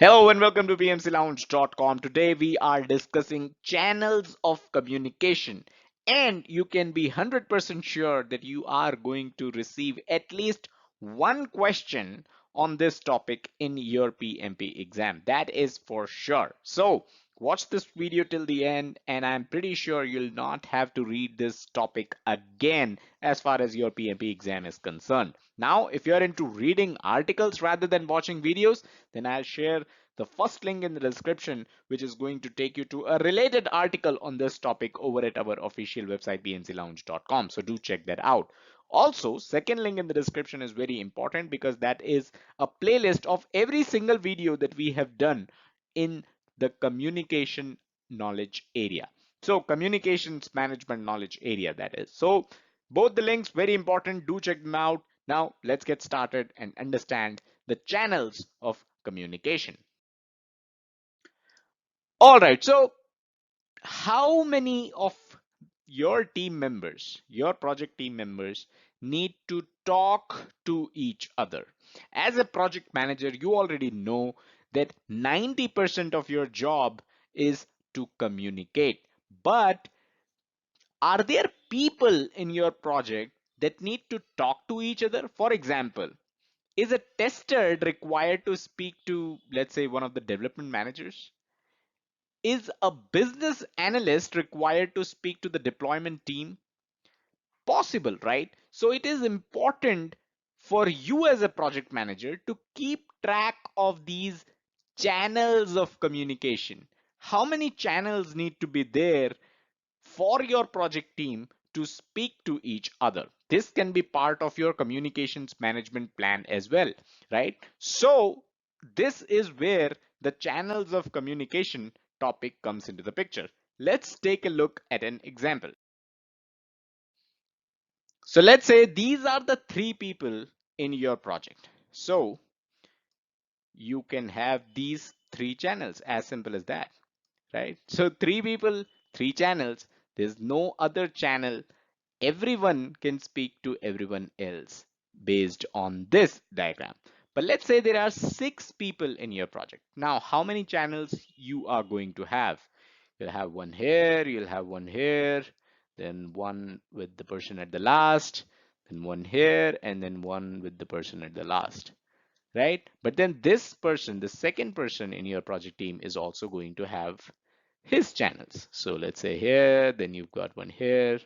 Hello and welcome to PMCLounge.com. Today we are discussing channels of communication, and you can be 100% sure that you are going to receive at least one question on this topic in your PMP exam. That is for sure. So watch this video till the end, and I'm pretty sure you'll not have to read this topic again as far as your PMP exam is concerned. Now, if you're into reading articles rather than watching videos, then I'll share the first link in the description, which is going to take you to a related article on this topic over at our official website pmclounge.com. So do check that out. Also, second link in the description is very important because that is a playlist of every single video that we have done in the communication knowledge area. So communications management knowledge area, that is. So both the links very important. Do check them out. Now let's get started and understand the channels of communication. All right, so how many of your team members, your project team members, need to talk to each other? As a project manager, you already know that 90% of your job is to communicate. But are there people in your project that need to talk to each other? For example, is a tester required to speak to, let's say, one of the development managers? Is a business analyst required to speak to the deployment team? Possible, right? So it is important for you as a project manager to keep track of these channels of communication. How many channels need to be there for your project team to speak to each other? This can be part of your communications management plan as well, right? So this is where the channels of communication topic comes into the picture. Let's take a look at an example. So let's say these are the three people in your project. So you can have these three channels, as simple as that, right? So three people, three channels. There's no other channel. Everyone can speak to everyone else based on this diagram. But let's say there are six people in your project. Now, how many channels you are going to have? You'll have one here, you'll have one here, then one with the person at the last, then one here, and then one with the person at the last, right? But then this person, the second person in your project team, is also going to have his channels. So let's say here, then you've got one here,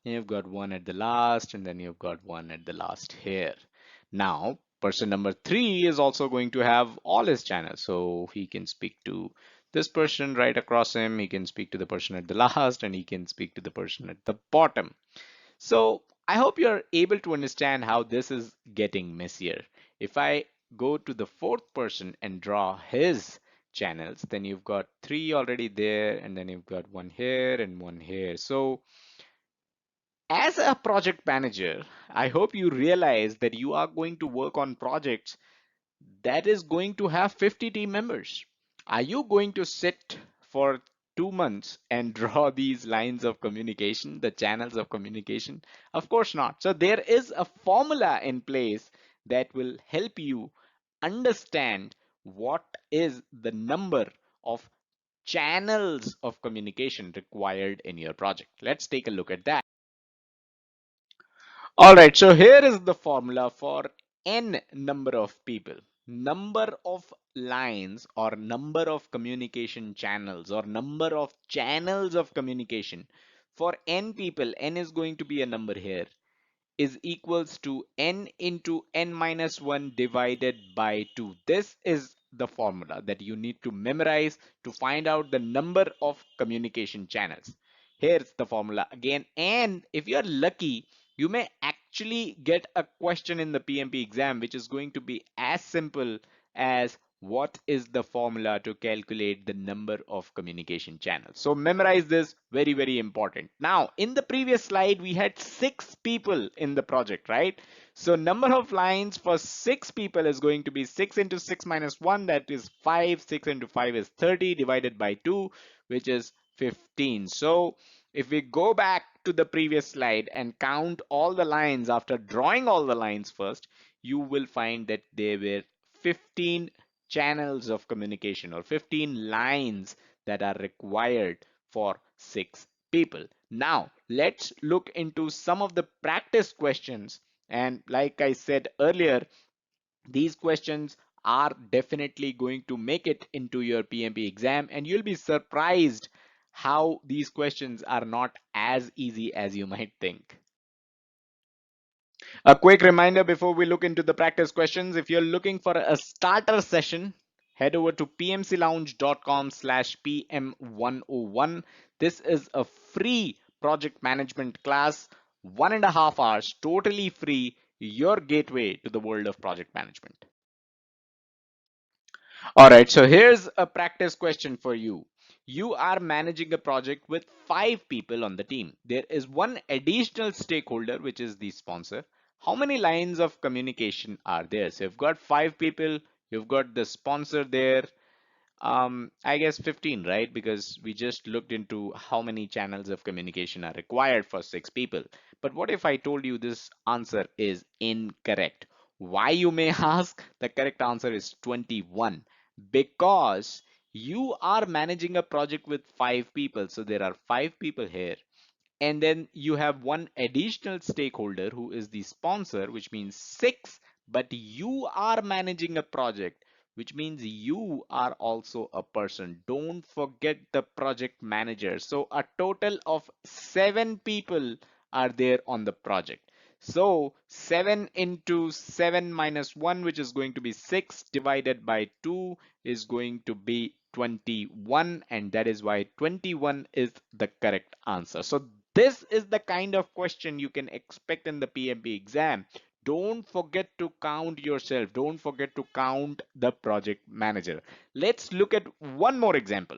you've got one at the last, and then you've got one at the last here. Now, person number three is also going to have all his channels. So he can speak to this person right across him, he can speak to the person at the last, and he can speak to the person at the bottom. So I hope you're able to understand how this is getting messier. If I go to the fourth person and draw his channels, then you've got three already there, and then you've got one here and one here. So as a project manager, I hope you realize that you are going to work on projects that is going to have 50 team members. Are you going to sit for 2 months and draw these lines of communication, the channels of communication? Of course not. So there is a formula in place that will help you understand what is the number of channels of communication required in your project. Let's take a look at that. All right, so here is the formula for n number of people. Number of lines or number of communication channels or number of channels of communication for n people, n is going to be a number here, is equals to n into n minus 1 divided by 2. This is the formula that you need to memorize to find out the number of communication channels. Here's the formula again, and if you're lucky, you may actually get a question in the PMP exam which is going to be as simple as what is the formula to calculate the number of communication channels. So memorize this, very, very important. Now, in the previous slide, we had six people in the project, right? So number of lines for six people is going to be 6 into 6 minus 1, that is 5. 6 into 5 is 30 divided by 2, which is 15. So if we go back to the previous slide and count all the lines after drawing all the lines first, you will find that there were 15 channels of communication or 15 lines that are required for 6 people. Now, let's look into some of the practice questions. And like I said earlier, these questions are definitely going to make it into your PMP exam, and you'll be surprised how these questions are not as easy as you might think. A quick reminder before we look into the practice questions, if you're looking for a starter session, head over to pmclounge.com/pm101. This is a free project management class, 1.5 hours, totally free, your gateway to the world of project management. All right, so here's a practice question for you. You are managing a project with 5 people on the team. There is one additional stakeholder, which is the sponsor. How many lines of communication are there? So you've got 5 people, you've got the sponsor there, I guess 15, right? Because we just looked into how many channels of communication are required for 6 people. But what if I told you this answer is incorrect? Why, you may ask? The correct answer is 21, because you are managing a project with 5 people. So there are 5 people here, and then you have one additional stakeholder who is the sponsor, which means 6, but you are managing a project, which means you are also a person. Don't forget the project manager. So a total of 7 people are there on the project. So 7 into 7 minus 1, which is going to be 6, divided by 2 is going to be 21, and that is why 21 is the correct answer. So this is the kind of question you can expect in the PMP exam. Don't forget to count yourself. Don't forget to count the project manager. Let's look at one more example.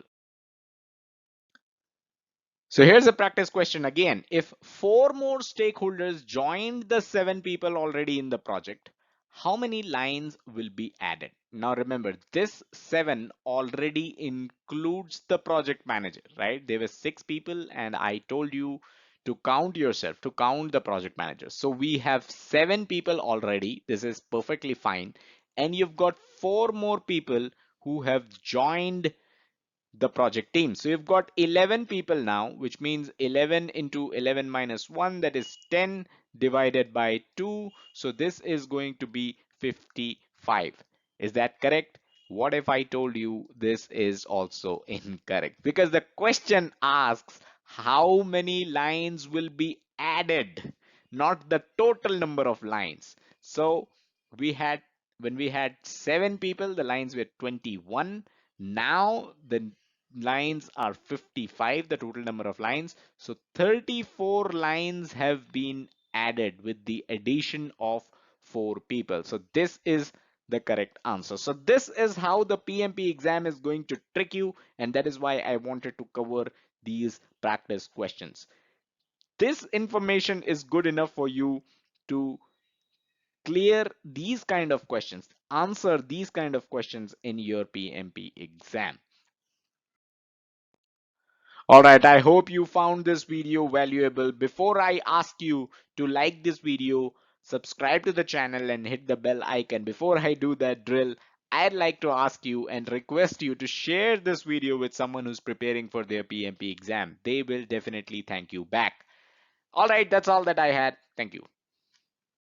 So here's a practice question again. If 4 more stakeholders joined the 7 people already in the project, how many lines will be added? Now remember, this 7 already includes the project manager, right? There were 6 people, and I told you to count yourself, to count the project manager. So we have 7 people already. This is perfectly fine. And you've got 4 more people who have joined the project team. So you've got 11 people now, which means 11 into 11 minus 1, that is 10, divided by 2. So this is going to be 55. Is that correct? What if I told you this is also incorrect? Because the question asks how many lines will be added, not the total number of lines. So we had, when we had 7 people, the lines were 21. Now the lines are 55, the total number of lines. So 34 lines have been added with the addition of 4 people. So this is the correct answer. So this is how the PMP exam is going to trick you, and that is why I wanted to cover these practice questions. This information is good enough for you to clear these kind of questions, answer these kind of questions in your PMP exam. All right, I hope you found this video valuable. Before I ask you to like this video, subscribe to the channel and hit the bell icon. Before I do that drill, I'd like to ask you and request you to share this video with someone who's preparing for their PMP exam. They will definitely thank you back. All right, that's all that I had. Thank you.